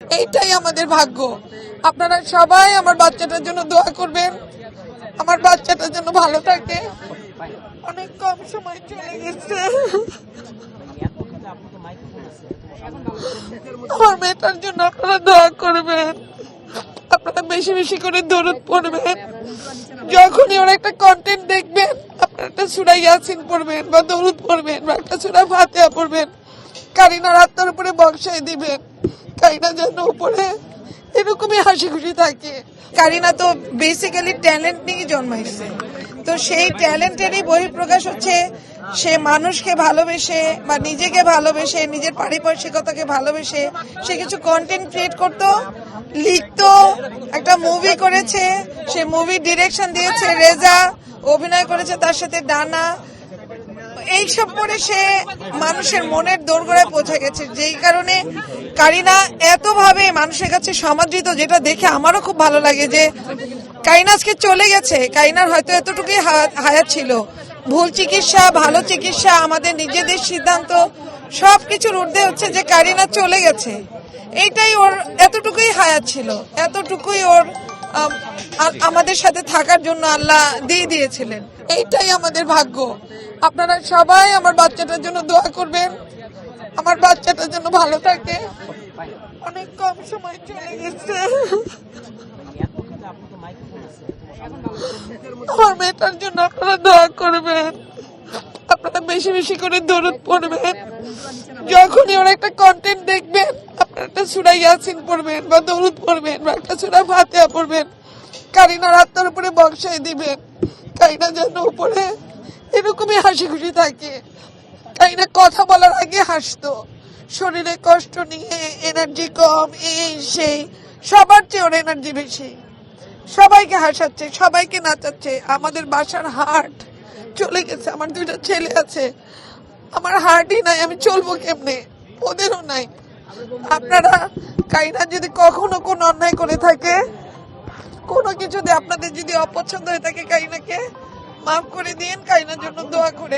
এইটাই আমাদের ভাগ্য। আপনারা সবাই আমার বাচ্চাটার জন্য দোয়া করবেন, আমার বাচ্চাটার জন্য ভালো থাকে। অনেক কম সময় চলে গেছে। আমার মেয়েটার জন্য আপনারা দোয়া করবেন, আপনারা বেশি বেশি করে দরুদ পড়বেন। যখনই ওরা একটা কন্টেন্ট দেখবেন, আপনারা একটা সূরা ইয়াসিন পড়বেন বা দরুদ পড়বেন বা একটা সূরা ফাতিহা পড়বেন। কারিনার আত্মার উপরে বর্ষায় দিবেন, কারিনা যেন উপরে এরকমই হাসি খুশি থাকে। কারিনা তো বেসিক্যালি ট্যালেন্ট নিয়ে জন্মাইছে, তো সেই ট্যালেন্টেরই বহিঃপ্রকাশ হচ্ছে সে মানুষকে ভালোবেসে বা নিজেকে ভালোবেসে নিজের পারিপার্শ্বিকতাকে ভালোবেসে সে কিছু কন্টেন্ট ক্রিয়েট করতো, লিখতো, একটা মুভি করেছে, সে মুভি ডিরেকশন দিয়েছে রেজা, অভিনয় করেছে তার সাথে ডানা। এইসব করে সে মানুষের মনের দোরগোড়ায় পৌঁছে গেছে, যেই কারণে কারিনা এতভাবে মানুষের কাছে সমাদৃত, যেটা দেখে আমারও খুব ভালো লাগে যে কারিনা আজকে চলে গেছে। কারিনার হয়তো এতটুকুই হায়াত ছিল, ভুল চিকিৎসা ভালো চিকিৎসা আমাদের নিজেদের সিদ্ধান্ত সবকিছুর ঊর্ধ্বে হচ্ছে যে কারিনা চলে গেছে। এইটাই ওর এতটুকুই হায়াত ছিল, এতটুকুই ওর আমাদের সাথে থাকার জন্য আল্লাহ দিয়ে দিয়েছিলেন। এইটাই আমাদের ভাগ্য। আপনারা সবাই আমার বাচ্চাটার জন্য দোয়া করবেন, আমার বাচ্চাটার জন্য ভালো থাকে। অনেক কম সময় চলে গেছে। আমার মেয়েটার জন্য আপনারা দোয়া করবেন, আপনারা বেশি বেশি করে দরুদ পড়বেন। যখনই ওরা একটা কন্টেন্ট দেখবেন, আপনারা একটা সূরা ইয়াসিন পড়বেন বা দরুদ পড়বেন বা একটা সূরা ফাতিহা পড়বেন। কারিনার আত্মার উপরে বর্ষায় দিবেন, কারিনা যেন উপরে এরকমই হাসি খুশি থাকে। কারিনা কথা বলার আগে হাসতো, শরীরে কষ্ট নিয়ে, এনার্জি কম, এই সেই, সবার চেয়ে ওর এনার্জি বেশি। সবাইকে হাসাচ্ছে, সবাইকে নাচাচ্ছে। আমাদের বাসার হার্ট চলে গেছে, আমার দুইটা ছেলে আছে, আমার হার্টই নাই, আমি চলবো কেমনে, ওদেরও নাই। আপনারা কারিনা যদি কখনো কোনো অন্যায় করে থাকে, কোনো কিছুতে আপনাদের যদি অপছন্দ হয়ে থাকে, কারিনাকে মাফ করে দিন, কারিনার জন্য দোয়া করে।